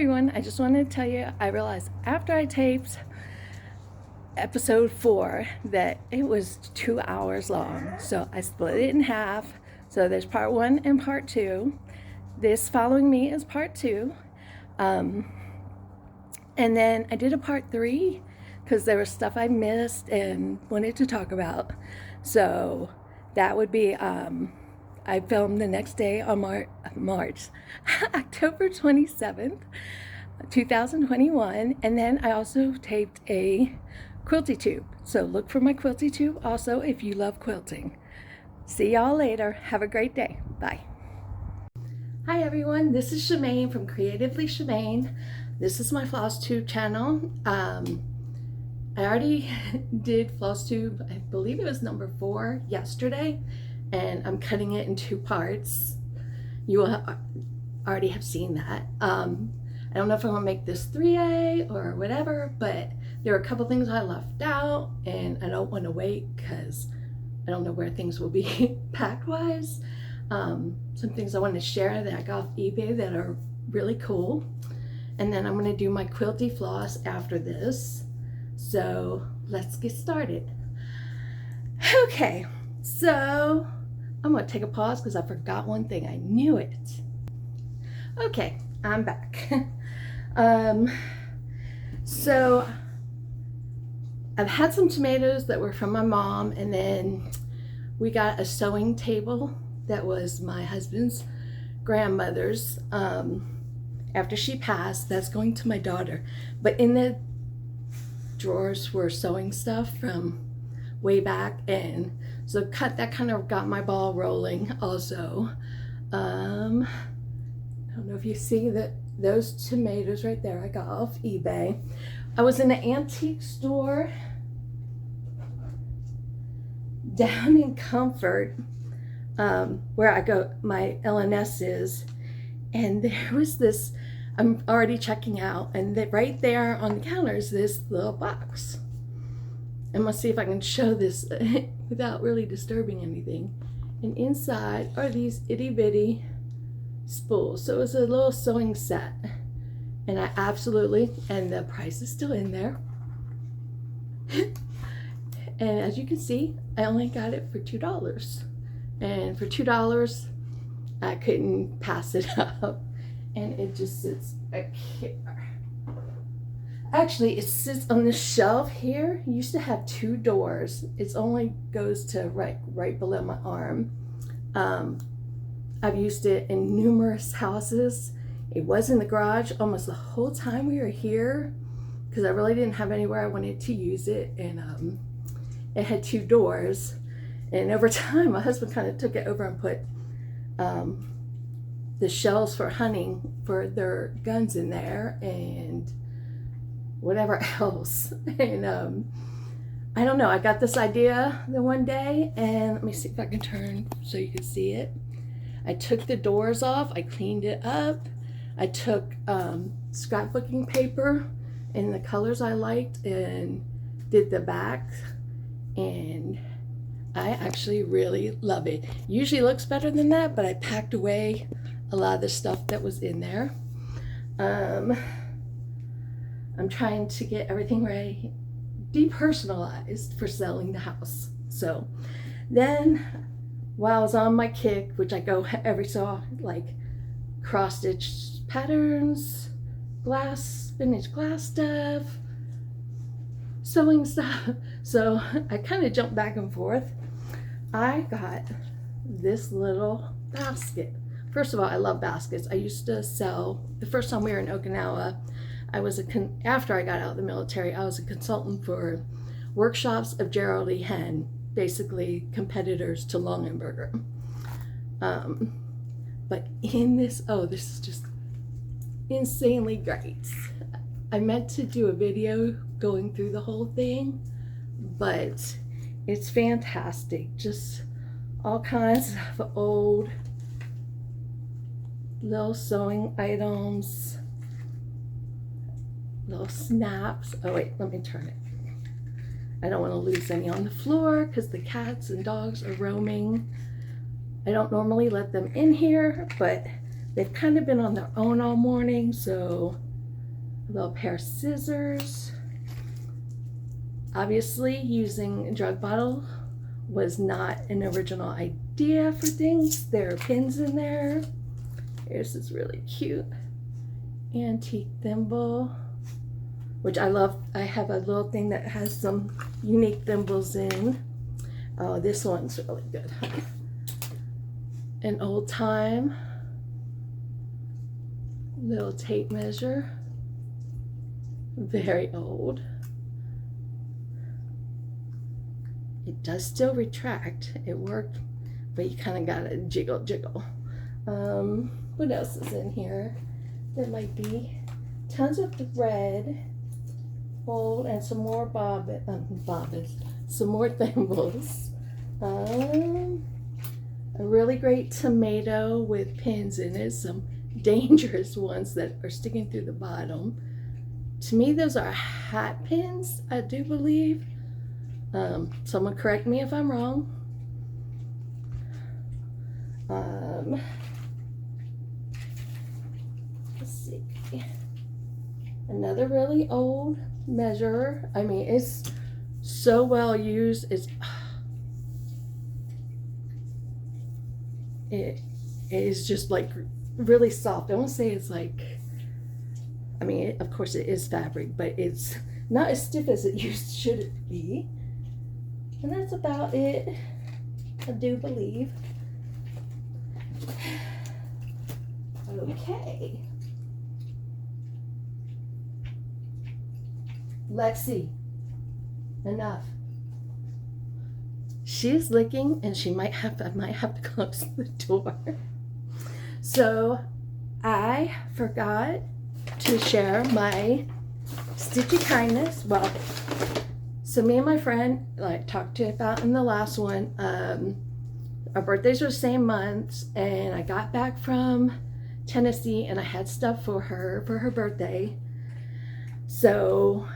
everyone, I just wanted to tell you I realized after I taped episode 4 that it was 2 hours long, so I split it in half. So there's part 1 and part 2. This following me is part 2, and then I did a part 3 because there was stuff I missed and wanted to talk about. So that would be I filmed the next day on October 27th, 2021, and then I also taped a quilty tube. So look for my quilty tube also if you love quilting. See y'all later. Have a great day. Bye. Hi everyone, this is Shemaine from Creatively Shemaine. This is my Flosstube channel. I already did Flosstube, I believe it was number 4 yesterday, and I'm cutting it in 2 parts. You will already have seen that. I don't know if I'm gonna make this 3A or whatever, but there are a couple things I left out and I don't want to wait because I don't know where things will be packed wise. Some things I want to share that I got off eBay that are really cool. And then I'm going to do my quilty floss after this. So let's get started. Okay, so I'm going to take a pause because I forgot one thing. I knew it. Okay, I'm back. So I've had some tomatoes that were from my mom, and then we got a sewing table that was my husband's grandmother's after she passed. That's going to my daughter, but in the drawers were sewing stuff from way back, and so that kind of got my ball rolling also. I don't know if you see those tomatoes right there I got off eBay. I was in an antique store down in Comfort, where I go, my LNS is, and there was this, I'm already checking out, and right there on the counter is this little box. I'm gonna see if I can show this without really disturbing anything. And inside are these itty bitty spools. So it was a little sewing set, and I absolutely, and the price is still in there. And as you can see, I only got it for $2. And for $2, I couldn't pass it up. And it just sits back here. Actually, it sits on the shelf here. It used to have 2 doors. It only goes to right below my arm. I've used it in numerous houses. It was in the garage almost the whole time we were here because I really didn't have anywhere I wanted to use it, and it had 2 doors. And over time, my husband kind of took it over and put the shells for hunting for their guns in there and whatever else. And I don't know, I got this idea the one day, and let me see if I can turn so you can see it. I took the doors off, I cleaned it up, I took scrapbooking paper in the colors I liked and did the back, and I actually really love it. Usually looks better than that, but I packed away a lot of the stuff that was in there. I'm trying to get everything ready, depersonalized for selling the house. So then while I was on my kick, which I go every so often, like cross stitch patterns, vintage glass stuff, sewing stuff. So I kind of jumped back and forth. I got this little basket. First of all, I love baskets. I used to sell, the first time we were in Okinawa, after I got out of the military, I was a consultant for workshops of Gerald E. Henn, basically competitors to Longenberger. But in this, this is just insanely great. I meant to do a video going through the whole thing, but it's fantastic. Just all kinds of old little sewing items, little snaps. Oh wait, let me turn it. I don't want to lose any on the floor because the cats and dogs are roaming. I don't normally let them in here, but they've kind of been on their own all morning, so a little pair of scissors. Obviously, using a drug bottle was not an original idea for things. There are pins in there. Here's this really cute antique thimble, which I love. I have a little thing that has some unique thimbles in. Oh, this one's really good. An old time little tape measure. Very old. It does still retract. It worked, but you kind of gotta jiggle. What else is in here? There might be tons of thread, old, and some more bobbins, some more thimbles. A really great tomato with pins in it, some dangerous ones that are sticking through the bottom. To me, those are hat pins, I do believe. Someone correct me if I'm wrong. Let's see. Another really old measurer. I mean, it's so well used. It is just like really soft. I won't say it's like, I mean, of course it is fabric, but it's not as stiff as it should be. And that's about it, I do believe. Okay. Lexi, enough. She's licking, and I might have to close the door. So I forgot to share my stitchy kindness. Well, so me and my friend, like talked to you about in the last one, our birthdays were the same months, and I got back from Tennessee and I had stuff for her birthday. So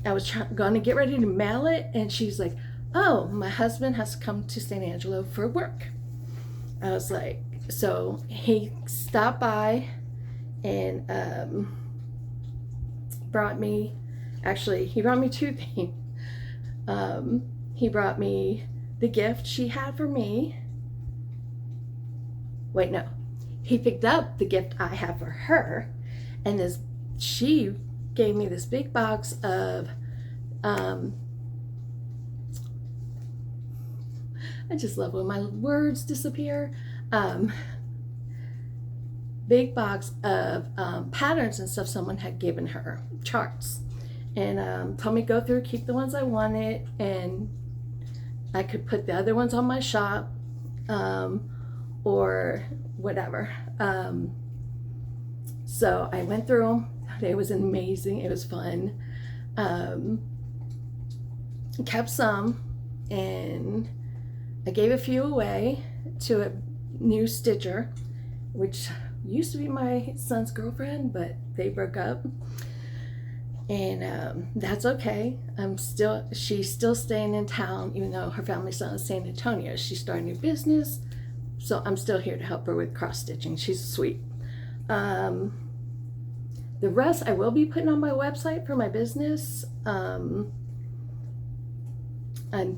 I was going to get ready to mail it, and she's like, oh, my husband has to come to San Angelo for work. I was like, so he stopped by and he brought me two things. He brought me the gift she had for me. Wait, no. He picked up the gift I have for her, and she gave me this big box of I just love when my words disappear. Big box of patterns and stuff someone had given her, charts, and told me to go through, keep the ones I wanted, and I could put the other ones on my shop or whatever. So I went through them. It was amazing. It was fun. Kept some, and I gave a few away to a new stitcher, which used to be my son's girlfriend, but they broke up, and that's okay. She's still staying in town, even though her family's still in San Antonio. She started a new business, so I'm still here to help her with cross stitching. She's sweet. The rest I will be putting on my website for my business. I'm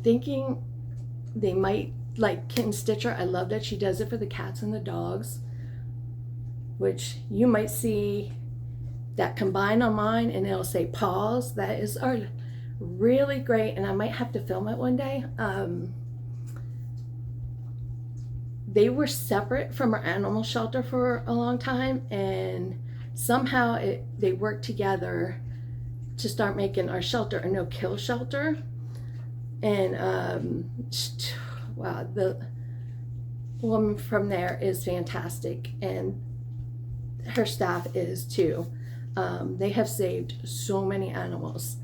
thinking they might like Kitten Stitcher. I love that she does it for the cats and the dogs, which you might see that combined on mine, and it'll say paws. That is really great, and I might have to film it one day. They were separate from our animal shelter for a long time, and somehow they worked together to start making our shelter a no-kill shelter. And wow, the woman from there is fantastic, and her staff is too. They have saved so many animals.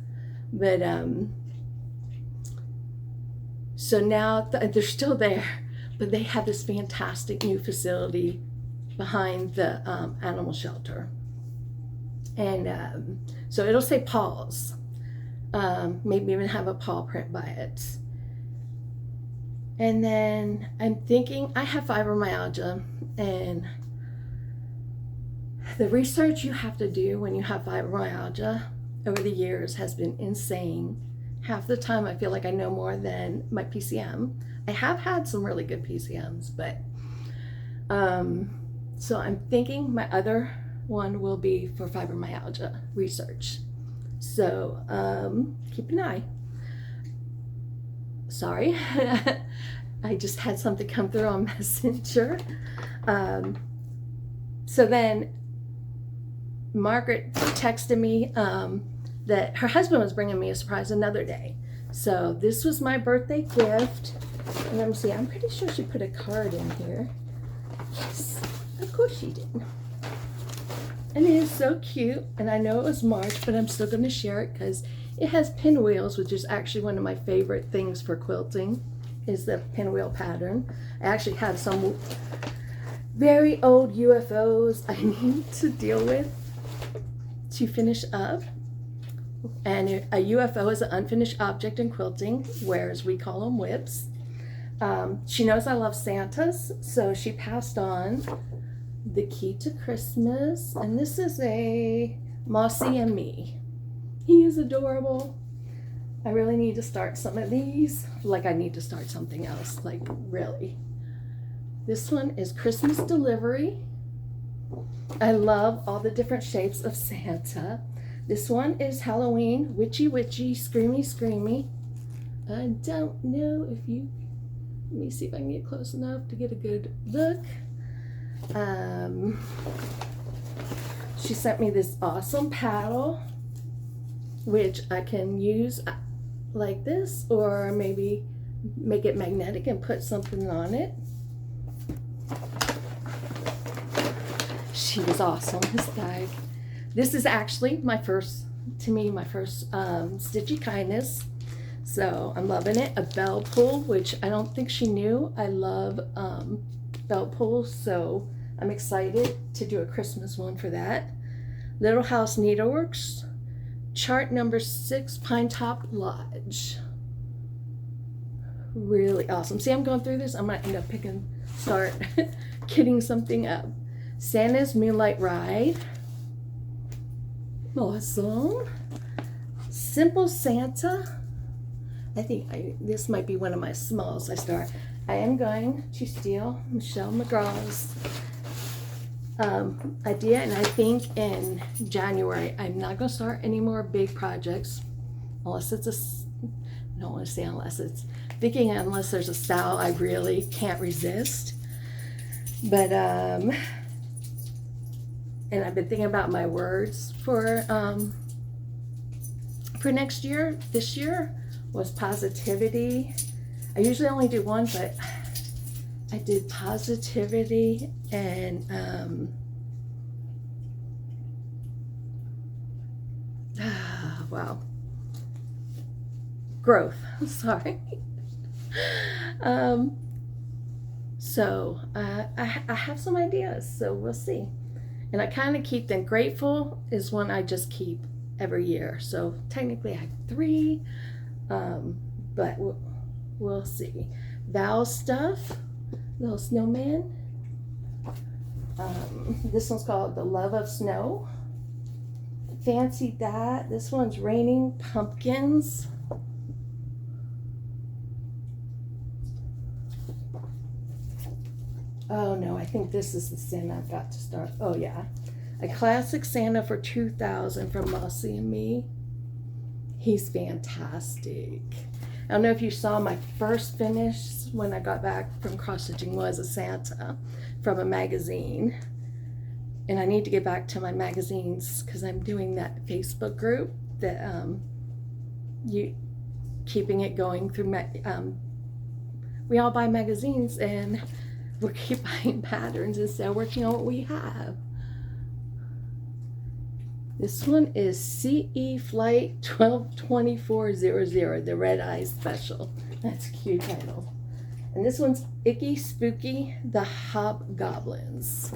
But so now they're still there, but they have this fantastic new facility behind the animal shelter. And so it'll say paws. Maybe even have a paw print by it. And then I'm thinking, I have fibromyalgia, and The research you have to do when you have fibromyalgia over the years has been insane. Half the time I feel like I know more than my PCM. I have had some really good PCMs, but so I'm thinking my other one will be for fibromyalgia research. So keep an eye. Sorry, I just had something come through on Messenger. So then Margaret texted me that her husband was bringing me a surprise another day. So this was my birthday gift. And let me see, I'm pretty sure she put a card in here. Yes, of course she did. And it is so cute. And I know it was March, but I'm still going to share it because it has pinwheels, which is actually one of my favorite things for quilting, is the pinwheel pattern. I actually have some very old UFOs I need to deal with to finish up. And a UFO is an unfinished object in quilting, whereas we call them whips. She knows I love Santas, so she passed on the key to Christmas. And this is a Mossy and Me. He is adorable. I really need to start some of these. Like I need to start something else, like really. This one is Christmas Delivery. I love all the different shapes of Santa. This one is Halloween, Witchy Witchy, Screamy Screamy. I don't know if you, let me see if I can get close enough to get a good look. She sent me this awesome paddle, which I can use like this, or maybe make it magnetic and put something on it. She was awesome, this bag. This is actually my first Stitchy Kindness. So I'm loving it. A bell pull, which I don't think she knew I love bell pulls, so I'm excited to do a Christmas one for that. Little House Needleworks, chart number 6, Pine Top Lodge. Really awesome. See, I'm going through this. I might end up start getting something up. Santa's Moonlight Ride. Awesome. Simple Santa. I think this might be one of my smalls I start. I am going to steal Michelle McGraw's idea, and I think in January I'm not going to start any more big projects unless it's I don't want to say unless it's thinking, unless there's a style I really can't resist. But and I've been thinking about my words for next year. This year was positivity. I usually only do one, but I did positivity and wow, growth. Sorry. So I have some ideas, so we'll see. And I kind of keep them. Grateful is one I just keep every year. So technically I have 3, but we'll see. Vow stuff, little snowman. This one's called The Love of Snow. Fancy that. This one's Raining Pumpkins. Oh no, I think this is the Santa I've got to start. Oh yeah. A Classic Santa for 2000 from Mossy and Me. He's fantastic. I don't know if you saw my first finish when I got back from cross-stitching was a Santa from a magazine. And I need to get back to my magazines because I'm doing that Facebook group that keeping it going through we all buy magazines and we keep buying patterns instead of working on what we have. This one is CE Flight 122400, the Red Eye Special. That's a cute title. And this one's Icky Spooky, the Hobgoblins.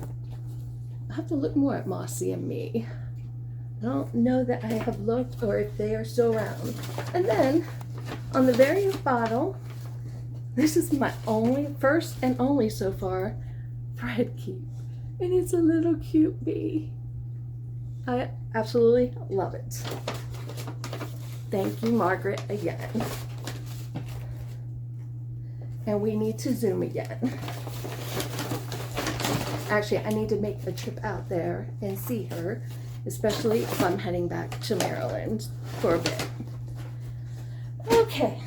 I'll have to look more at Mossy and Me. I don't know that I have looked or if they are still around. And then on the very bottom, this is my first and only so far thread keep. And it's a little cute bee. I absolutely love it. Thank you, Margaret, again. And we need to Zoom again. Actually, I need to make a trip out there and see her, especially if I'm heading back to Maryland for a bit. Okay.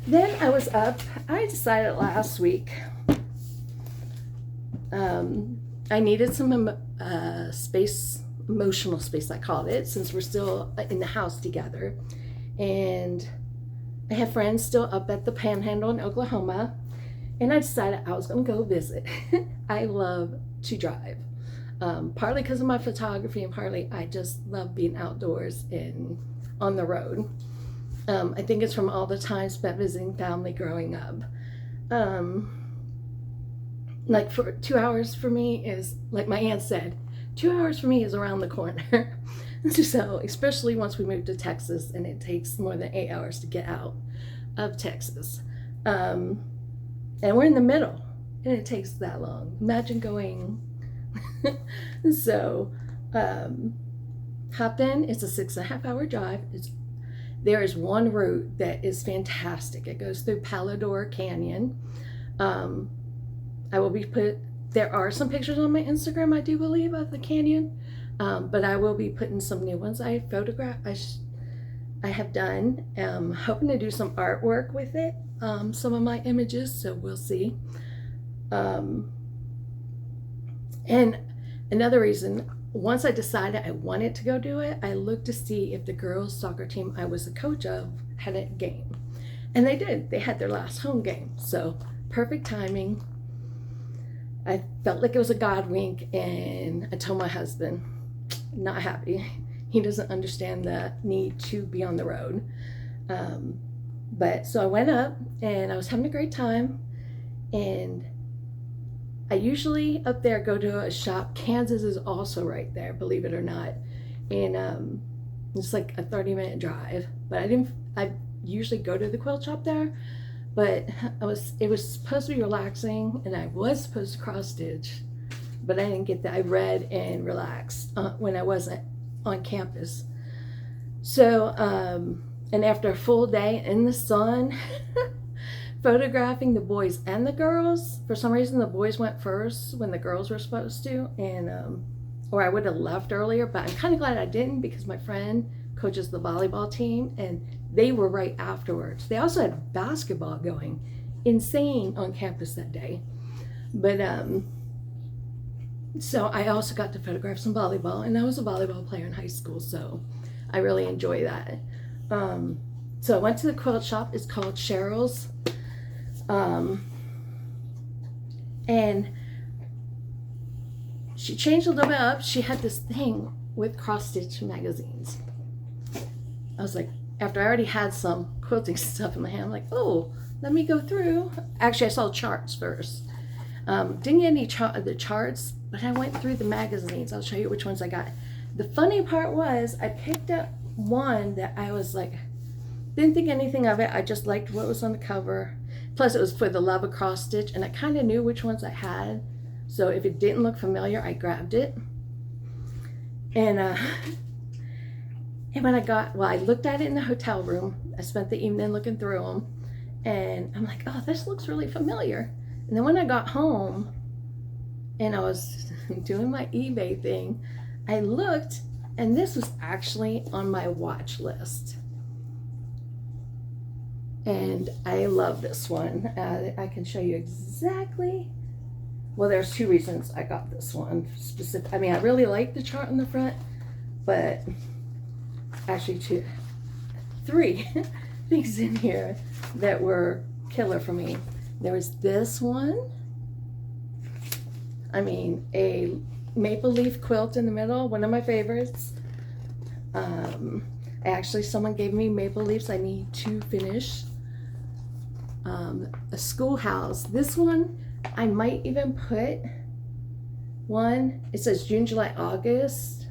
Then I was up. I decided last week I needed some space, emotional space, I called it, since we're still in the house together. And I have friends still up at the Panhandle in Oklahoma. And I decided I was going to go visit. I love to drive. Partly because of my photography, and partly I just love being outdoors and on the road. I think it's from all the time spent visiting family growing up. Like for 2 hours for me is, like my aunt said, 2 hours for me is around the corner. So, especially once we moved to Texas and it takes more than 8 hours to get out of Texas. And we're in the middle and it takes that long. Imagine going. So, hopped in. It's a 6.5 hour drive. There is one route that is fantastic. It goes through Palador Canyon. There are some pictures on my Instagram, I do believe, of the canyon, but I will be putting some new ones I have done. Hoping to do some artwork with it, some of my images, so we'll see. And another reason, once I decided I wanted to go do it, I looked to see if the girls' soccer team I was a coach of had a game. And they did. They had their last home game, so perfect timing. I felt like it was a God wink, and I told my husband, not happy. He doesn't understand the need to be on the road. But so I went up and I was having a great time. And I usually up there go to a shop. Kansas is also right there, believe it or not. And it's like a 30-minute drive. But I usually go to the quilt shop there. But it was supposed to be relaxing, and I was supposed to cross stitch, but I didn't get that. I read and relaxed when I wasn't on campus. So, and after a full day in the sun, photographing the boys and the girls, for some reason the boys went first when the girls were supposed to, and or I would have left earlier, but I'm kind of glad I didn't, because my friend coaches the volleyball team, and they were right afterwards. They also had basketball going, insane, on campus that day. But so I also got to photograph some volleyball, and I was a volleyball player in high school, so I really enjoy that. So I went to the quilt shop. It's called Cheryl's, and she changed a little bit up. She had this thing with cross-stitch magazines. I was like, after I already had some quilting stuff in my hand, I'm like, oh, let me go through. Actually, I saw charts first. Didn't get any the charts, but I went through the magazines. I'll show you which ones I got. The funny part was I picked up one that I was like, didn't think anything of it. I just liked what was on the cover. Plus, it was for the love of cross stitch, and I kind of knew which ones I had. So if it didn't look familiar, I grabbed it. And when I looked at it in the hotel room. I spent the evening looking through them, and I'm like, oh, this looks really familiar. And then when I got home and I was doing my eBay thing, I looked, and this was actually on my watch list. And I love this one. I can show you exactly. Well, there's two reasons I got this one specific. I mean, I really like the chart on the front, but actually three things in here that were killer for me. There was this one. I mean, a maple leaf quilt in the middle, one of my favorites. Someone gave me maple leaves I need to finish. A schoolhouse. This one, I might even put one. It says June, July, August.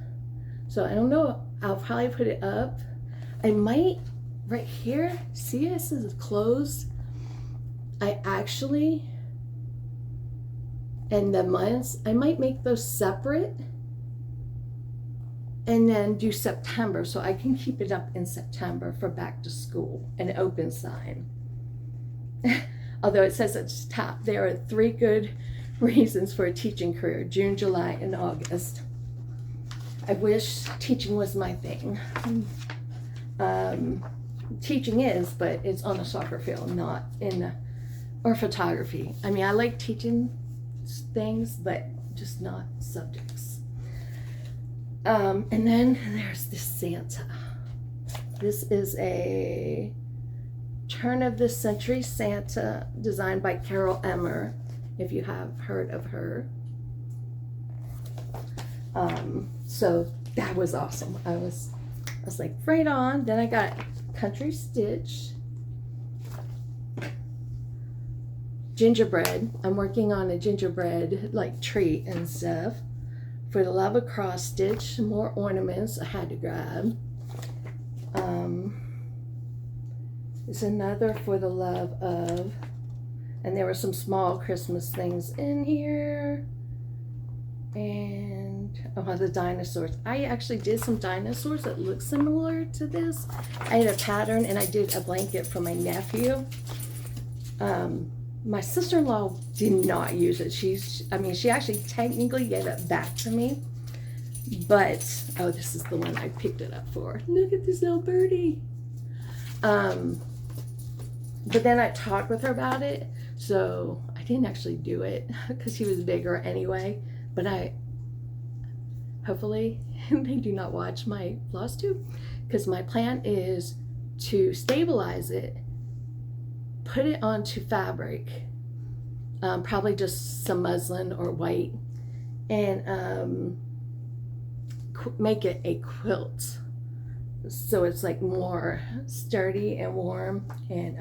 So I don't know. I'll probably put it up. I might right here. See, this is closed. I actually, and the months, I might make those separate and then do September, so I can keep it up in September for back to school, an open sign. Although it says at the top, there are 3 good reasons for a teaching career: June, July, and August. I wish teaching was my thing. Teaching is, but it's on a soccer field, not in, or photography. I mean, I like teaching things, but just not subjects. And then there's this Santa. This is a turn of the century Santa designed by Carol Emmer, if you have heard of her. So that was awesome. I was like, right on. Then I got Country Stitch gingerbread. I'm working on a gingerbread like treat and stuff. For the love of cross stitch, more ornaments I had to grab. It's another for the love of, and there were some small Christmas things in here. And the dinosaurs. I actually did some dinosaurs that look similar to this. I had a pattern, and I did a blanket for my nephew. My sister-in-law did not use it. She actually technically gave it back to me. But, oh, this is the one I picked it up for. Look at this little birdie. But then I talked with her about it, so I didn't actually do it because he was bigger anyway. But hopefully they do not watch my Flosstube, because my plan is to stabilize it, put it onto fabric, probably just some muslin or white, and make it a quilt. So it's like more sturdy and warm, and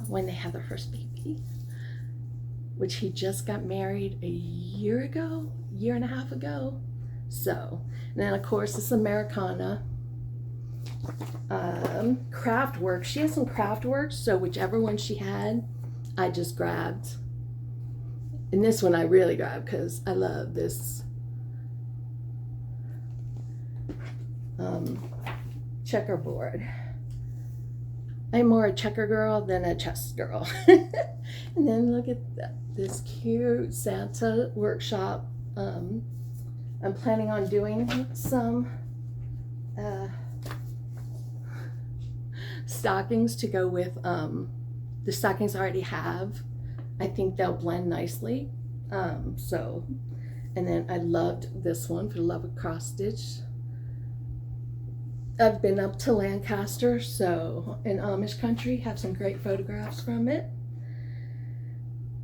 when they have their first baby, which he just got married a year and a half ago. So, and then of course it's Americana. Craft work. She has some craft work, so whichever one she had, I just grabbed. And this one I really grabbed because I love this checkerboard. I'm more a checker girl than a chess girl. And then look at this cute Santa workshop. I'm planning on doing some stockings to go with the stockings I already have. I think they'll blend nicely. So, and then I loved this one for the love of cross stitch. I've been up to Lancaster, so in Amish country, have some great photographs from it.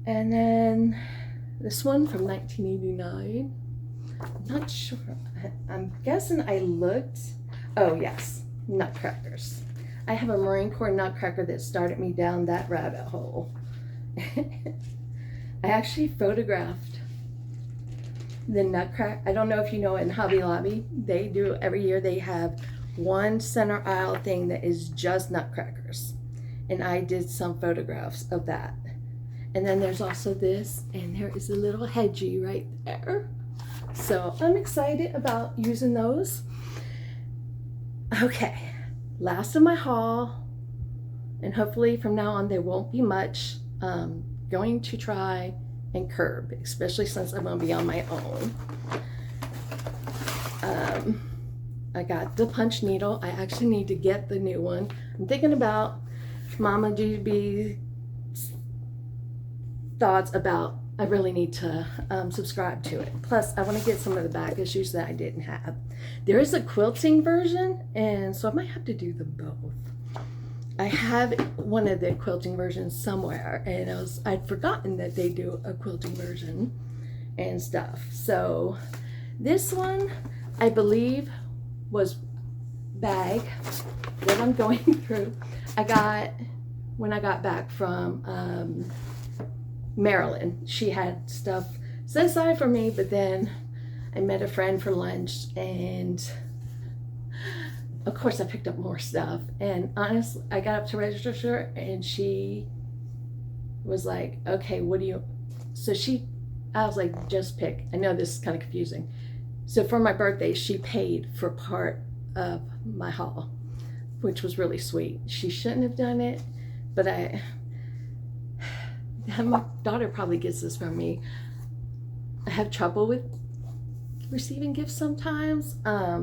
And then this one from 1989. I'm not sure. I'm guessing I looked. Oh yes, nutcrackers. I have a Marine Corps nutcracker that started me down that rabbit hole. I actually photographed the nutcracker. I don't know if you know, in Hobby Lobby, they do every year, they have one center aisle thing that is just nutcrackers. And I did some photographs of that. And then there's also this, and there is a little hedgie right there. So I'm excited about using those. Okay, last of my haul, and hopefully from now on there won't be much. Going to try and curb, especially since I'm going to be on my own. I got the punch needle. I actually need to get the new one. I'm thinking about Mama GB thoughts about I really need to subscribe to it. Plus, I want to get some of the back issues that I didn't have. There is a quilting version, and so I might have to do them both. I have one of the quilting versions somewhere, and I'd forgotten that they do a quilting version and stuff. So this one, I believe, was bag that I'm going through. I got when I got back from Maryland. She had stuff set aside for me, but then I met a friend for lunch, and of course I picked up more stuff. And honestly, I got up to register and she was like, okay, what do you, I was like, just pick. I know this is kind of confusing. So for my birthday, she paid for part of my haul, which was really sweet. She shouldn't have done it, but my daughter probably gets this from me. I have trouble with receiving gifts sometimes. I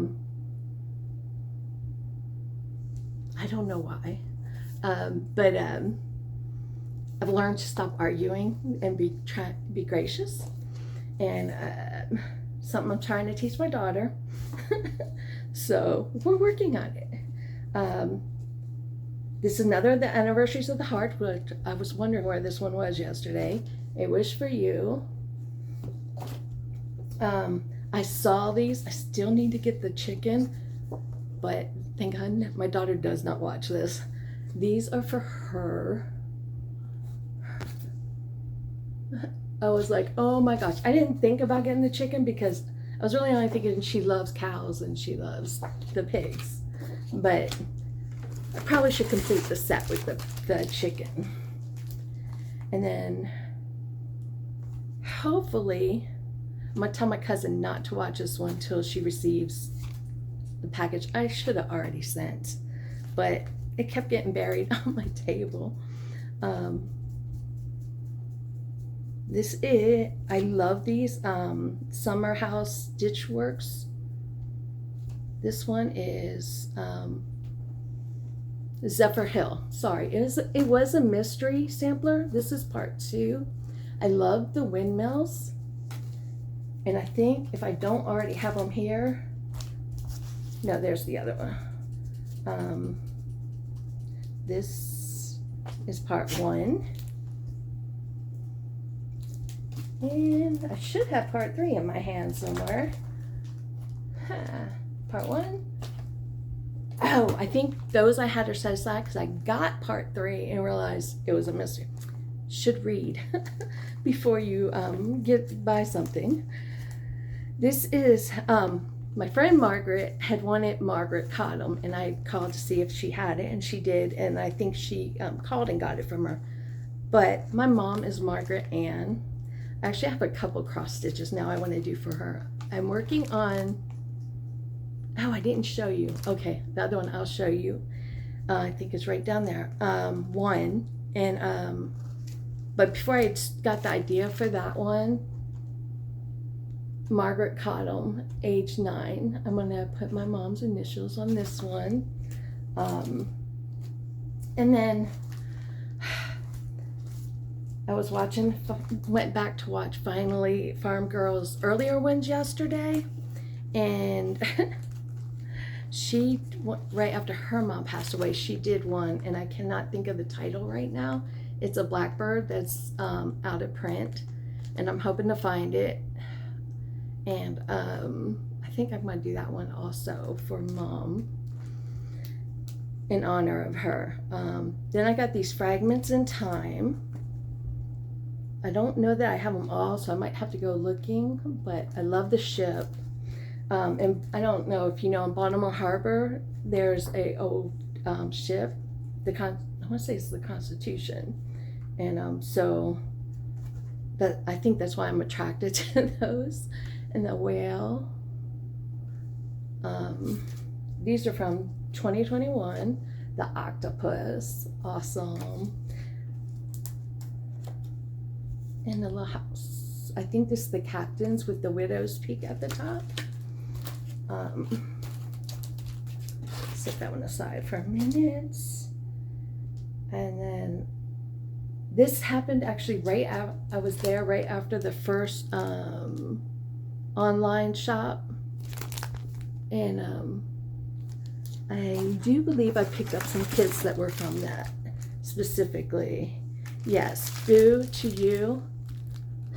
don't know why, but I've learned to stop arguing and be gracious, and something I'm trying to teach my daughter. So we're working on it. This is another of the anniversaries of the heart, but I was wondering where this one was yesterday. A wish for you. I saw these. I still need to get the chicken, but thank God my daughter does not watch this. These are for her. I was like, oh my gosh. I didn't think about getting the chicken because I was really only thinking she loves cows and she loves the pigs. But I probably should complete the set with the chicken. And then hopefully I'm going to tell my cousin not to watch this one until she receives the package I should have already sent. But it kept getting buried on my table. I love these Summer House Stitch Works. This one is Zephyr Hill. Sorry, it was a mystery sampler. This is part 2. I love the windmills, and I think if I don't already have them here, no, there's the other one. This is part 1. And I should have part 3 in my hand somewhere. Part 1. Oh, I think those I had her set aside because I got part 3 and realized it was a mystery. Should read before you buy something. This is my friend Margaret had wanted Margaret Cottom, and I called to see if she had it, and she did, and I think she called and got it from her. But my mom is Margaret Ann. Actually, I have a couple cross stitches now I want to do for her. I'm working on, oh, I didn't show you. Okay, the other one I'll show you. I think it's right down there. One, and but before I got the idea for that one, Margaret Cottom, age 9. I'm gonna put my mom's initials on this one. And then I was went back to watch finally Farm Girl's earlier ones yesterday, and she, right after her mom passed away, she did one, and I cannot think of the title right now. It's a blackbird that's out of print, and I'm hoping to find it. And I think I'm going to do that one also for Mom in honor of her. Then I got these Fragments in Time. I don't know that I have them all, so I might have to go looking, but I love the ship. And I don't know if you know, in Baltimore Harbor, there's a old ship. I want to say it's the Constitution. And so I think that's why I'm attracted to those. And the whale. These are from 2021. The octopus, awesome. And the little house. I think this is the captain's with the widow's peak at the top. Set that one aside for a minute. And then this happened actually right out. I was there right after the first online shop, and I do believe I picked up some kits that were from that specifically. Yes, Boo to You.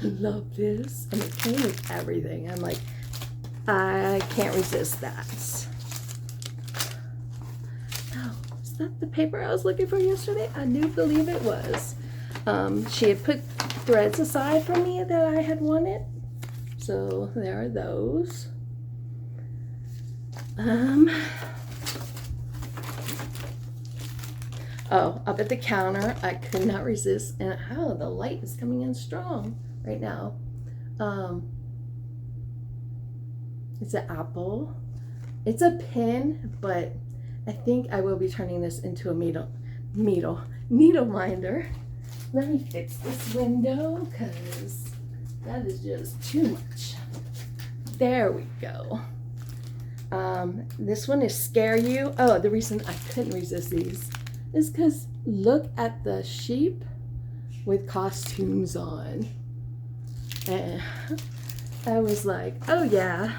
Love this, and it came with everything. I'm like, I can't resist that. Oh, is that the paper I was looking for yesterday? I do believe it was. She had put threads aside for me that I had wanted. So there are those. Oh, up at the counter, I could not resist. And oh, the light is coming in strong right now. It's an apple. It's a pin, but I think I will be turning this into a needle minder. Let me fix this window because that is just too much. There we go. This one is Scare You. Oh, the reason I couldn't resist these is because look at the sheep with costumes on. And I was like, oh yeah,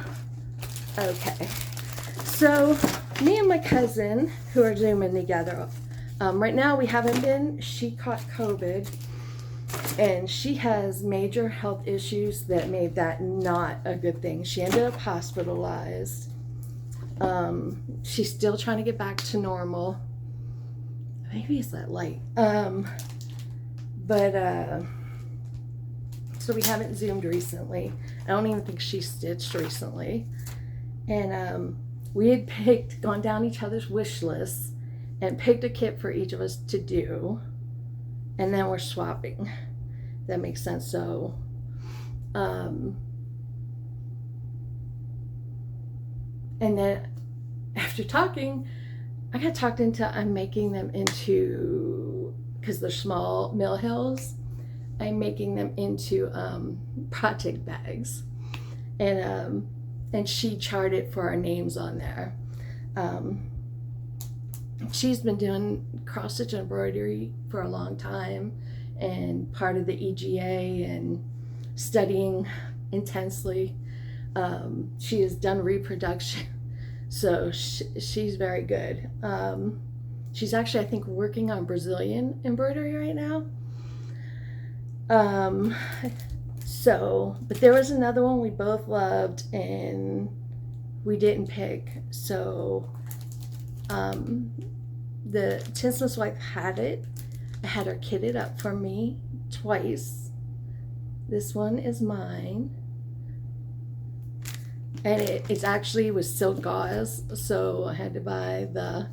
okay. So me and my cousin, who are Zooming together, right now we haven't been. She caught COVID, and she has major health issues that made that not a good thing. She ended up hospitalized. She's still trying to get back to normal. Maybe it's that light. So we haven't Zoomed recently. I don't even think she stitched recently. And we had gone down each other's wish lists and picked a kit for each of us to do. And then we're swapping. That makes sense. So, and then after talking, I got talked into, I'm making them into, because they're small mill hills, I'm making them into project bags. And she charted for our names on there. She's been doing cross stitch embroidery for a long time and part of the EGA and studying intensely. She has done reproduction, so she's very good. She's actually, I think, working on Brazilian embroidery right now. But there was another one we both loved and we didn't pick. So the tinsmith's wife had it. I had her kitted up for me twice. This one is mine. And it actually was silk gauze, so I had to buy the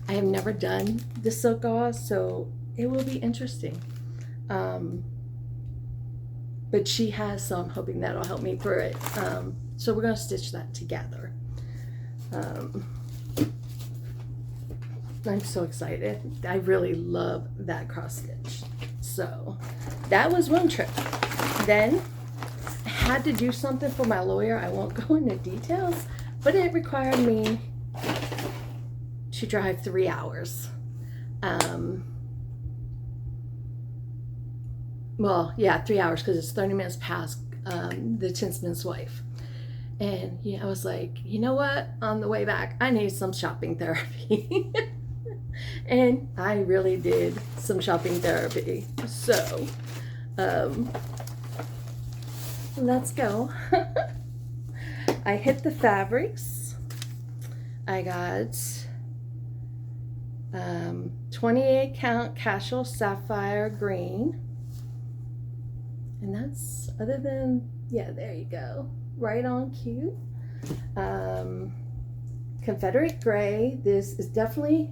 I have never done the silk gauze, so it will be interesting. But she has, so I'm hoping that'll help me through it. So we're going to stitch that together. I'm so excited. I really love that cross stitch. So that was one trip. Then I had to do something for my lawyer. I won't go into details, but it required me to drive 3 hours. Well, yeah, 3 hours because it's 30 minutes past the tinsman's wife. And yeah, I was like, you know what? On the way back, I need some shopping therapy. And I really did some shopping therapy. So, let's go. I hit the fabrics. I got 28 count casual sapphire green. And that's, other than, yeah, there you go. Right on cute. Confederate gray. This is definitely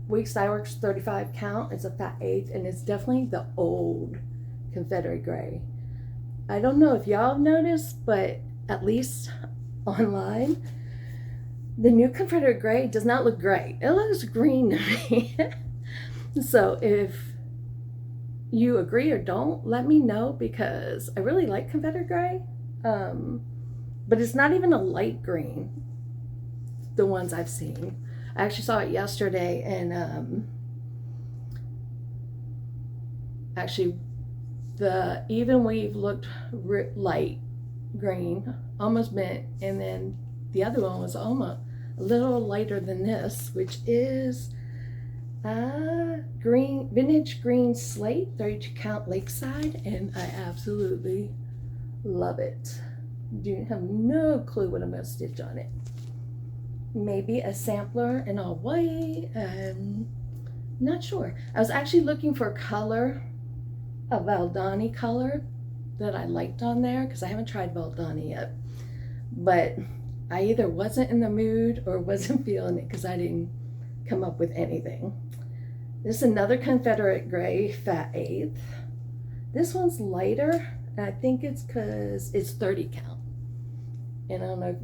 Weeks Dye Works 35 count. It's a fat eighth, and it's definitely the old Confederate gray. I don't know if y'all have noticed, but at least online, the new Confederate gray does not look gray. It looks green to me. So if you agree or don't, let me know, because I really like Confederate gray. But it's not even a light green, the ones I've seen. I actually saw it yesterday, and actually the even weave looked light green, almost mint, and then the other one was almost a little lighter than this, which is green, vintage green slate, 32 count Lakeside, and I absolutely love it. Do have no clue what I'm going to stitch on it. Maybe a sampler in all white. Not sure. I was actually looking for a color, a Valdani color that I liked on there, because I haven't tried Valdani yet. But I either wasn't in the mood or wasn't feeling it, because I didn't come up with anything. This is another Confederate gray fat eighth. This one's lighter, and I think it's because it's 30 count. And I don't know if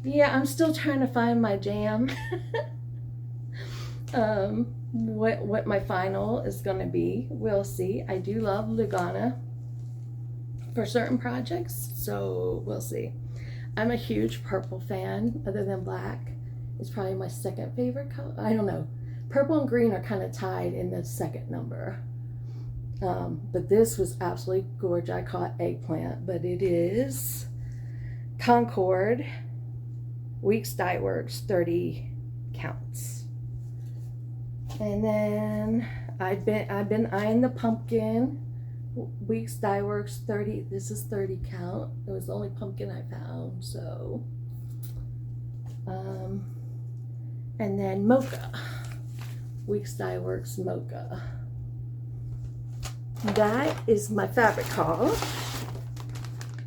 yeah, I'm still trying to find my jam. What my final is going to be, we'll see. I do love Lugana for certain projects, so we'll see. I'm a huge purple fan. Other than black, it's probably my second favorite color. I don't know. Purple and green are kind of tied in the second number. But this was absolutely gorgeous. I call it eggplant, but it is Concord Weeks Dye Works 30 counts. And then I've been eyeing the pumpkin Weeks Dye Works 30. This is 30 count. It was the only pumpkin I found. So and then Mocha Weeks Dye Works Mocha. That is my fabric haul.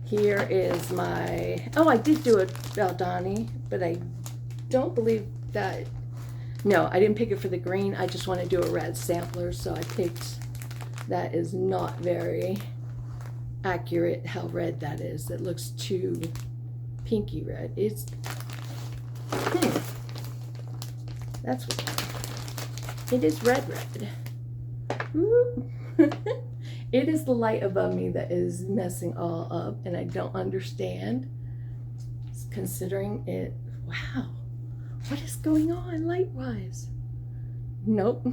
Here is my, oh, I did do a Baldani, but I don't believe that, no, I didn't pick it for the green. I just want to do a red sampler, so I picked, that is not very accurate how red that is. It looks too pinky red. It's, that's what, it is red. Ooh. It is the light above me that is messing all up, and I don't understand, considering it. Wow, what is going on light-wise? Nope.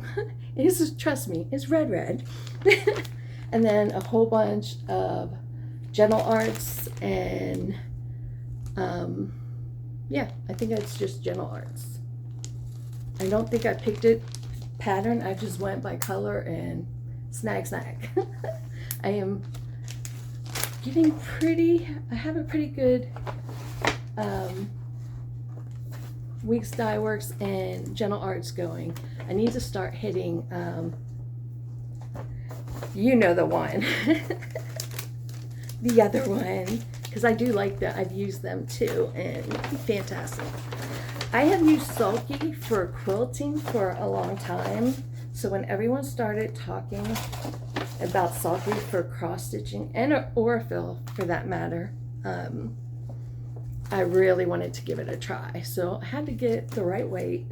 It is, trust me, it's red. And then a whole bunch of Gentle Arts, and yeah, I think it's just Gentle Arts. I don't think I picked it pattern. I just went by color and snag. I am getting pretty, I have a pretty good Weeks Dye Works and Gentle Arts going. I need to start hitting, you know, the one, the other one, because I do like that. I've used them too, and fantastic. I have used Sulky for quilting for a long time. So when everyone started talking about Sulky for cross stitching, and Aurifil for that matter, I really wanted to give it a try. So I had to get the right weight,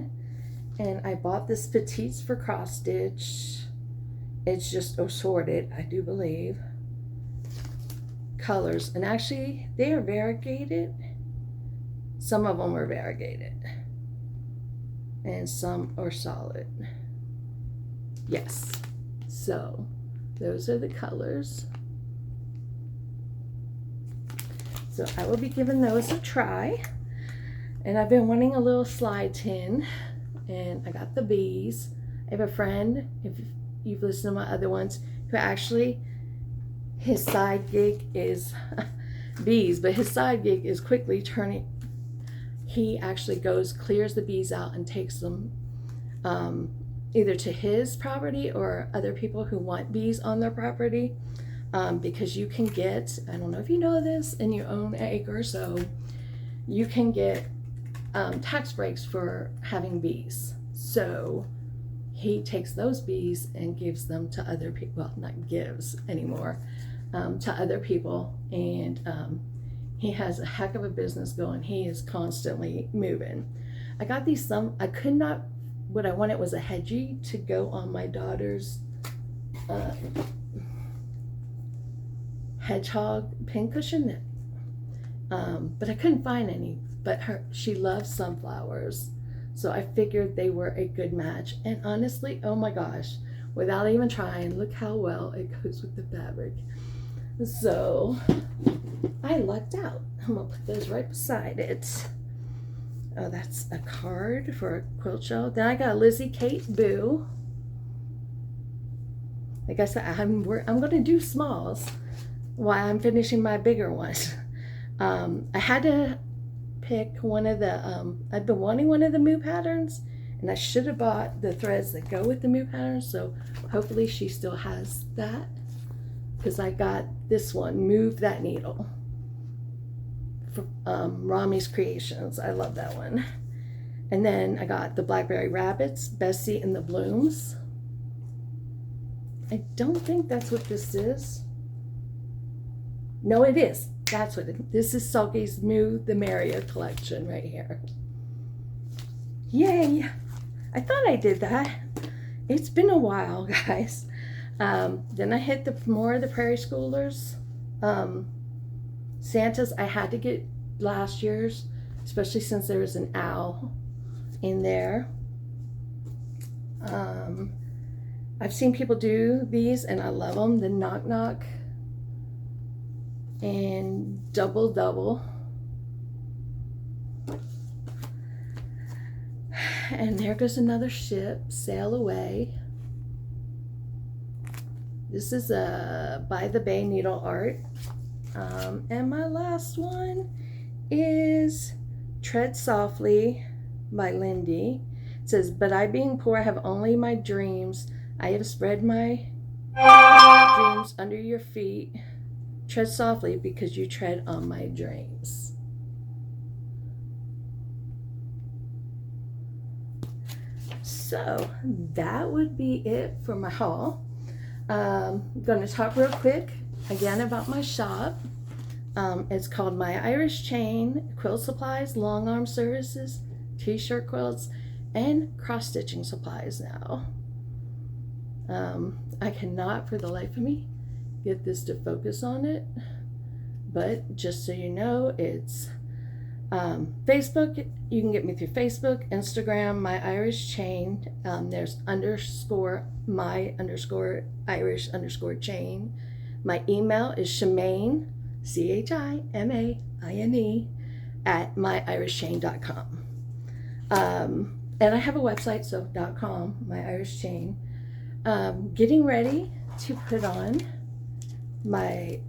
and I bought this Petites for cross stitch. It's just assorted, I do believe, colors, and actually they are variegated. Some of them are variegated, and some are solid. Yes, so those are the colors. So I will be giving those a try. And I've been wanting a little slide tin, and I got the bees. I have a friend, if you've listened to my other ones, who actually, his side gig is bees, but his side gig is quickly turning. He actually goes, clears the bees out and takes them either to his property or other people who want bees on their property, because you can get, I don't know if you know this, in your own acre, so you can get tax breaks for having bees. So he takes those bees and gives them to other people, well, not gives anymore, to other people, and he has a heck of a business going. He is constantly moving. I got these, I could not, what I wanted was a hedgie to go on my daughter's hedgehog pincushion, but I couldn't find any. But she loves sunflowers, so I figured they were a good match. And honestly, oh my gosh, without even trying, look how well it goes with the fabric. So I lucked out. I'm gonna put those right beside it. Oh, that's a card for a quilt show. Then I got a Lizzie Kate Boo. Like I said, I'm going to do smalls while I'm finishing my bigger ones. I had to pick one of the, I've been wanting one of the Moo patterns, and I should have bought the threads that go with the Moo patterns, so hopefully she still has that, because I got this one, Move That Needle. Rami's Creations. I love that one. And then I got the Blackberry Rabbits, Bessie and the Blooms. I don't think that's what this is. No, it is. That's what this is. Sulky's Smooth the Merrier collection right here. Yay! I thought I did that. It's been a while, guys. Then I hit more of the Prairie Schoolers. Santa's I had to get last year's, especially since there was an owl in there. I've seen people do these and I love them. The Knock Knock and Double. And there goes another ship, sail away. This is a By the Bay needle art. And my last one is Tread Softly by Lindy. It says, but I being poor have only my dreams. I have spread my dreams under your feet. Tread softly because you tread on my dreams. So that would be it for my haul. I'm going to talk real quick again about my shop. It's called My Irish Chain, quilt supplies, long arm services, t-shirt quilts, and cross stitching supplies now. I cannot for the life of me get this to focus on it, but just so you know, it's Facebook. You can get me through Facebook, Instagram, My Irish Chain. There's _my_Irish_chain. My email is Chimaine, CHIMAINE @myirishchain.com. And I have a website, so .com, My Irish Chain. Getting ready to put on my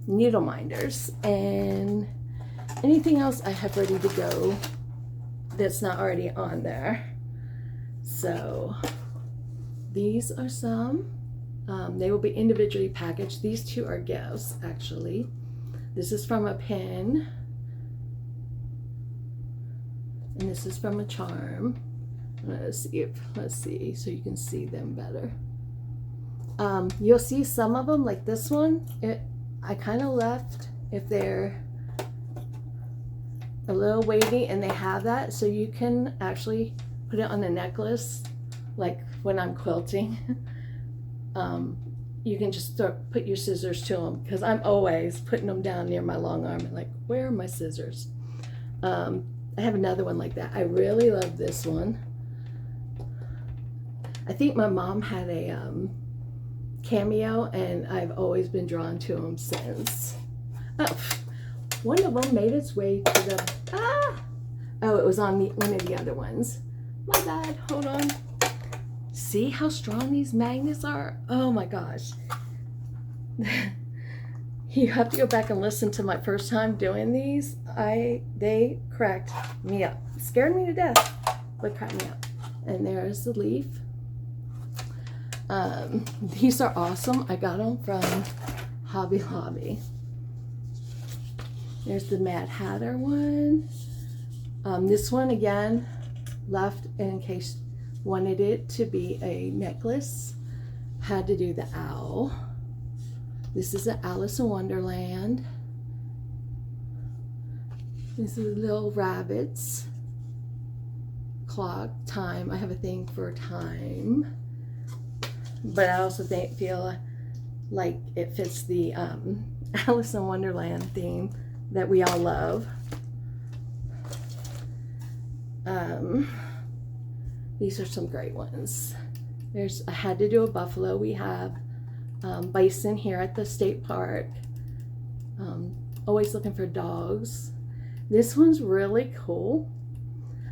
needle minders and anything else I have ready to go that's not already on there. So these are some. They will be individually packaged. These two are gifts, actually. This is from a pin, and this is from a charm. Let's see, so you can see them better. You'll see some of them, like this one. I kind of left if they're a little weighty, and they have that, so you can actually put it on a necklace, like when I'm quilting. You can just put your scissors to them, because I'm always putting them down near my long arm and like, where are my scissors? I have another one like that. I really love this one. I think my mom had a cameo, and I've always been drawn to them since. Oh, one of them made its way to the, oh, it was on one of the other ones. My bad, hold on. See how strong these magnets are? Oh my gosh. You have to go back and listen to my first time doing these. They cracked me up. Scared me to death, but cracked me up. And there's the leaf. These are awesome. I got them from Hobby Lobby. There's the Mad Hatter one. This one again, left in case wanted it to be a necklace. Had to do the owl. This is an Alice in Wonderland. This is little rabbits. Clock, time. I have a thing for time. But I also feel like it fits the Alice in Wonderland theme that we all love. These are some great ones. I had to do a buffalo. We have bison here at the state park. Always looking for dogs. This one's really cool.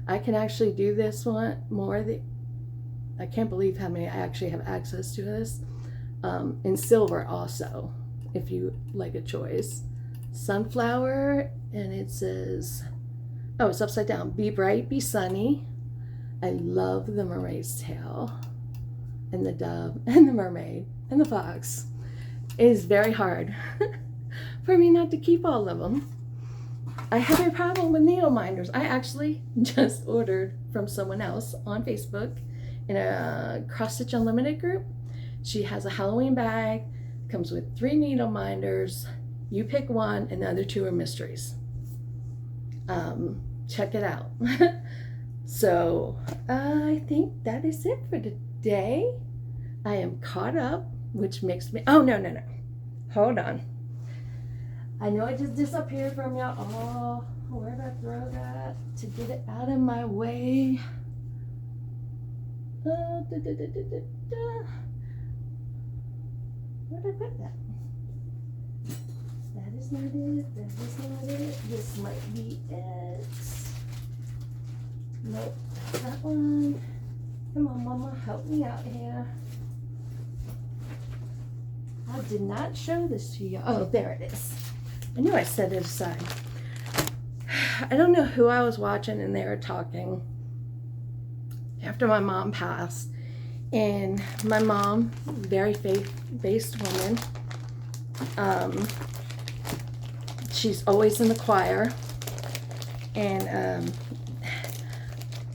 I can actually do this one more. I can't believe how many I actually have access to this. In silver also, if you like a choice. Sunflower, and it says, oh, it's upside down. Be bright, be sunny. I love the mermaid's tail, and the dove, and the mermaid, and the fox. It is very hard for me not to keep all of them. I have a problem with needle minders. I actually just ordered from someone else on Facebook in a Cross Stitch Unlimited group. She has a Halloween bag. Comes with 3 needle minders. You pick one, and the other 2 are mysteries. Check it out. So I think that is it for today. I am caught up, which makes me, oh, no. Hold on. I know I just disappeared from y'all. Oh, where did I throw that to get it out of my way? Where did I put that? That is not it. That is not it. This might be it. Nope, that's that one. Come on, Mama, help me out here. I did not show this to you. Oh, there it is. I knew I set it aside. I don't know who I was watching, and they were talking after my mom passed. And my mom, very faith-based woman, she's always in the choir. And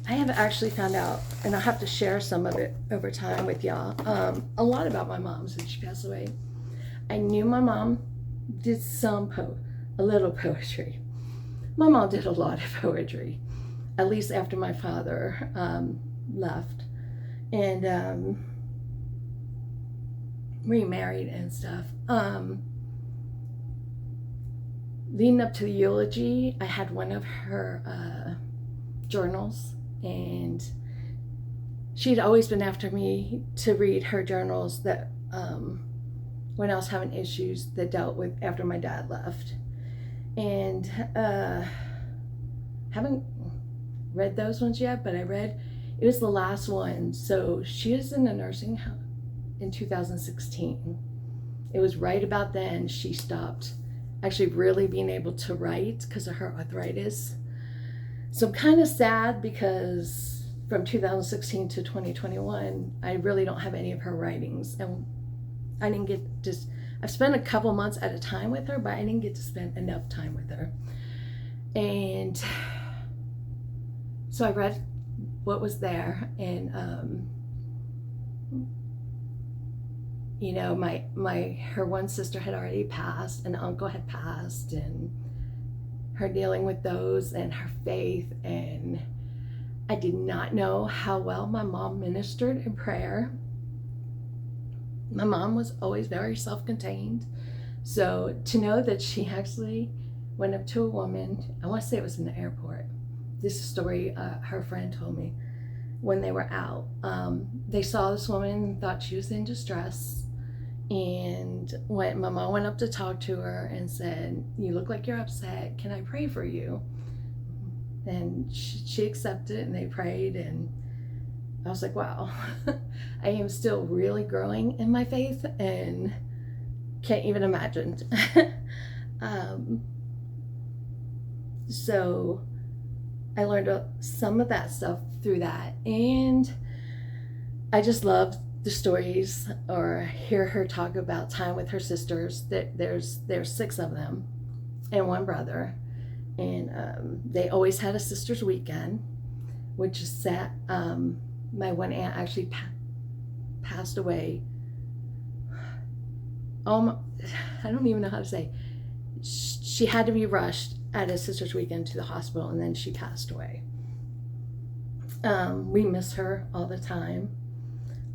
I have actually found out, and I'll have to share some of it over time with y'all, a lot about my mom since she passed away. I knew my mom did a little poetry. My mom did a lot of poetry, at least after my father left and remarried and stuff. Leading up to the eulogy, I had one of her journals, and she'd always been after me to read her journals that when I was having issues that dealt with after my dad left. And haven't read those ones yet, but it was the last one. So she was in a nursing home in 2016. It was right about then she stopped actually really being able to write because of her arthritis. So I'm kind of sad because from 2016 to 2021, I really don't have any of her writings. And I didn't get just, I've spent a couple months at a time with her, but I didn't get to spend enough time with her. And so I read what was there, and you know, her one sister had already passed, an uncle had passed, and her dealing with those and her faith. And I did not know how well my mom ministered in prayer. My mom was always very self-contained. So to know that she actually went up to a woman, I want to say it was in the airport. This is a story her friend told me when they were out. They saw this woman and thought she was in distress. And when my mom went up to talk to her and said, "You look like you're upset. Can I pray for you?" And she accepted, and they prayed. And I was like, wow, I am still really growing in my faith and can't even imagine. So I learned some of that stuff through that. And I just love the stories, or hear her talk about time with her sisters. That there's 6 of them and 1 brother. And they always had a sister's weekend, which is sad. My one aunt actually passed away. I don't even know how to say. She had to be rushed at a sister's weekend to the hospital, and then she passed away. We miss her all the time.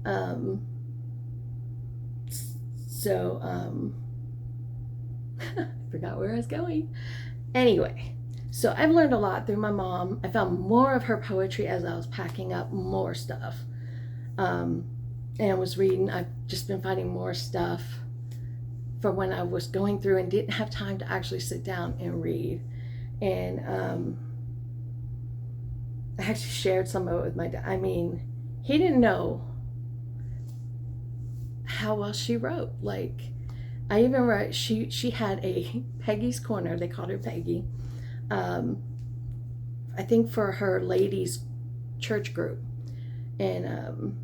I forgot where I was going. Anyway, so I've learned a lot through my mom. I found more of her poetry as I was packing up more stuff. And I was reading. I've just been finding more stuff from when I was going through and didn't have time to actually sit down and read. And I actually shared some of it with my dad. I mean, he didn't know how well she wrote. Like, I even wrote, she had a Peggy's Corner, they called her Peggy, I think for her ladies church group. And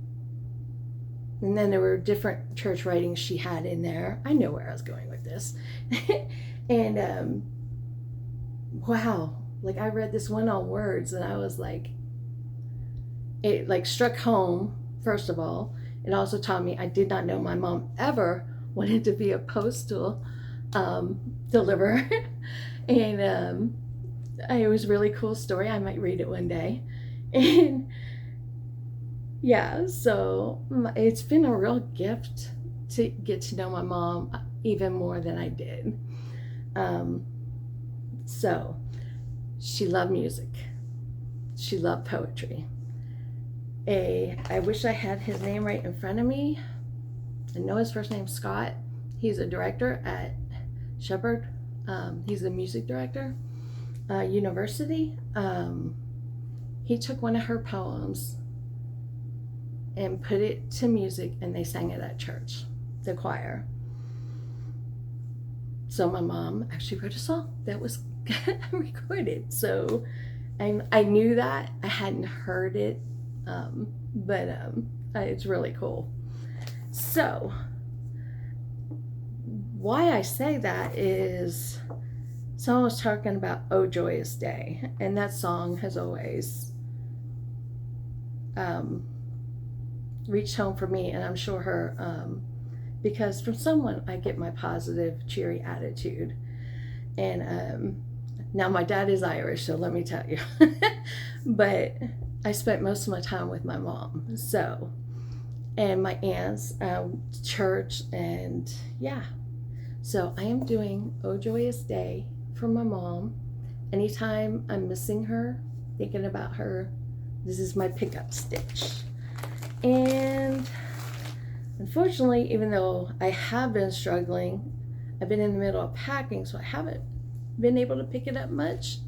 then there were different church writings she had in there. I know where I was going with this. And wow, like I read this one on words, and I was like, it like struck home. First of all, it also taught me I did not know my mom ever wanted to be a postal deliverer. And it was a really cool story. I might read it one day. And yeah, so it's been a real gift to get to know my mom even more than I did. So she loved music. She loved poetry. I wish I had his name right in front of me. I know his first name's Scott. He's a director at Shepherd. He's a music director. University. He took one of her poems and put it to music, and they sang it at church, the choir. So my mom actually wrote a song that was recorded. So I knew that. I hadn't heard it, but it's really cool. So why I say that is someone was talking about Oh Joyous Day, and that song has always reached home for me, and I'm sure her, because from someone I get my positive, cheery attitude. And now my dad is Irish, so let me tell you. But I spent most of my time with my mom, so, and my aunts, church, and yeah. So I am doing Oh Joyous Day for my mom. Anytime I'm missing her, thinking about her, this is my pickup stitch. And unfortunately, even though I have been struggling, I've been in the middle of packing, so I haven't been able to pick it up much.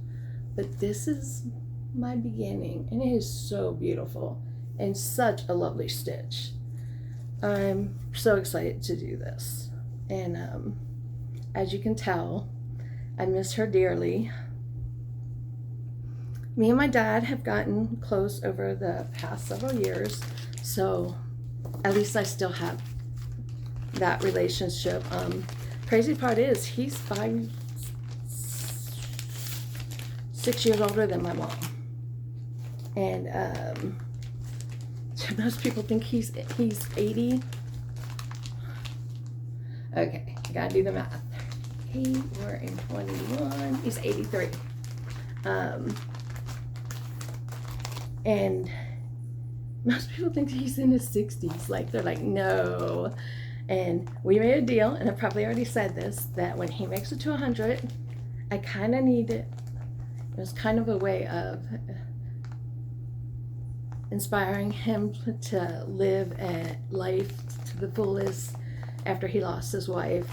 But this is my beginning, and it is so beautiful and such a lovely stitch. I'm so excited to do this. And as you can tell, I miss her dearly. Me and my dad have gotten close over the past several years, so at least I still have that relationship. Crazy part is he's 6 years older than my mom, and most people think he's 80. Okay, I gotta do the math. 8, we're in 21. He's 83. And most people think he's in his 60s. Like, they're like, no. And we made a deal, and I probably already said this, that when he makes it to 100, I kind of need it. It was kind of a way of inspiring him to live a life to the fullest after he lost his wife.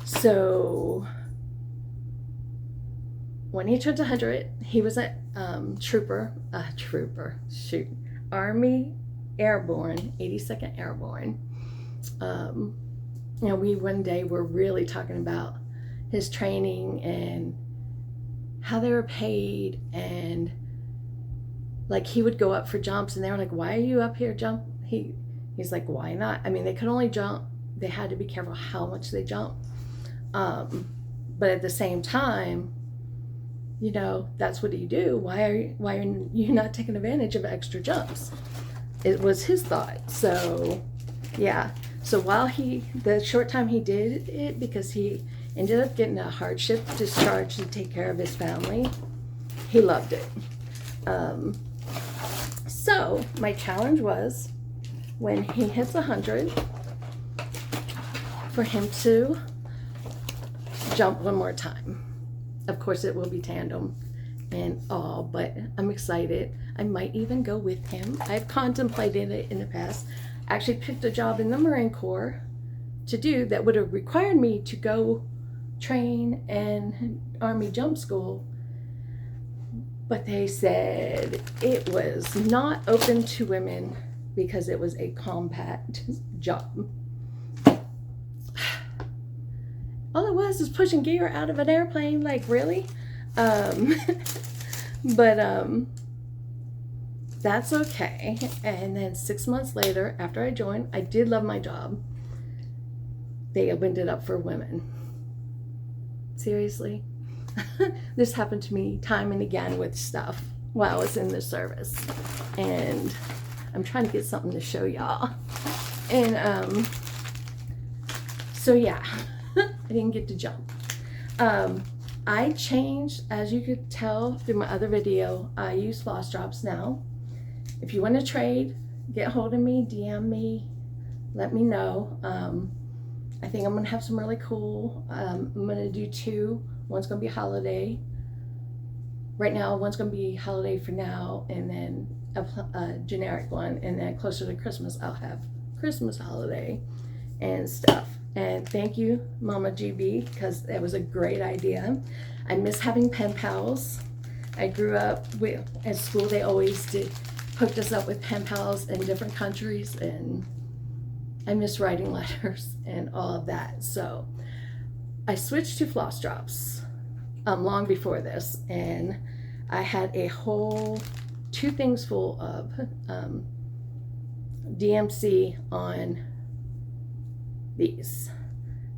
So when he turned 100, he was a Army Airborne, 82nd Airborne. We one day were really talking about his training and how they were paid, and like he would go up for jumps, and they were like, "Why are you up here jump?" He's like, "Why not?" I mean, they could only jump. They had to be careful how much they jump. But at the same time, that's what you do. Why are you not taking advantage of extra jumps? It was his thought. So yeah. So while the short time he did it, because he ended up getting a hardship discharge to take care of his family, he loved it. So my challenge was, when he hits 100, for him to jump one more time. Of course, it will be tandem and all, but I'm excited. I might even go with him. I've contemplated it in the past. I actually picked a job in the Marine Corps to do that would have required me to go train in Army jump school, but they said it was not open to women because it was a combat job. All it was is pushing gear out of an airplane. Like, really? But that's okay. And then 6 months later, after I joined, I did love my job. They opened it up for women. Seriously? This happened to me time and again with stuff while I was in the service. And I'm trying to get something to show y'all. And so yeah, I didn't get to jump. I changed, as you could tell through my other video, I use floss drops now. If you want to trade, get hold of me, DM me, let me know. I think I'm going to have some really cool, I'm going to do two. One's going to be holiday. Right now, one's going to be holiday for now, and then a generic one. And then closer to Christmas, I'll have Christmas holiday and stuff. And thank you, Mama GB, because that was a great idea. I miss having pen pals. I grew up with, at school, they always hooked us up with pen pals in different countries, and I miss writing letters and all of that. So I switched to floss drops long before this, and I had a whole 2 things full of DMC on these.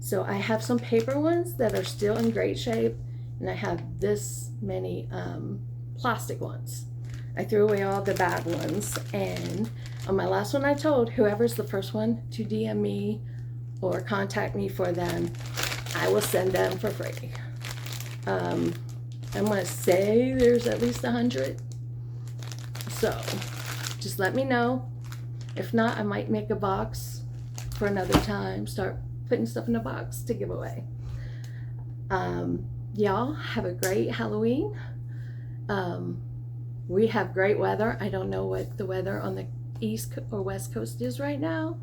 So I have some paper ones that are still in great shape, and I have this many plastic ones. I threw away all the bad ones, and on my last one I told whoever's the first one to DM me or contact me for them, I will send them for free. I'm gonna say there's at least 100, so just let me know. If not, I might make a box for another time, start putting stuff in a box to give away. Y'all have a great Halloween. We have great weather. I don't know what the weather on the East or West Coast is right now,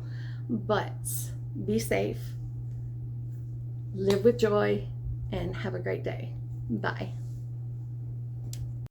but be safe, live with joy, and have a great day. Bye.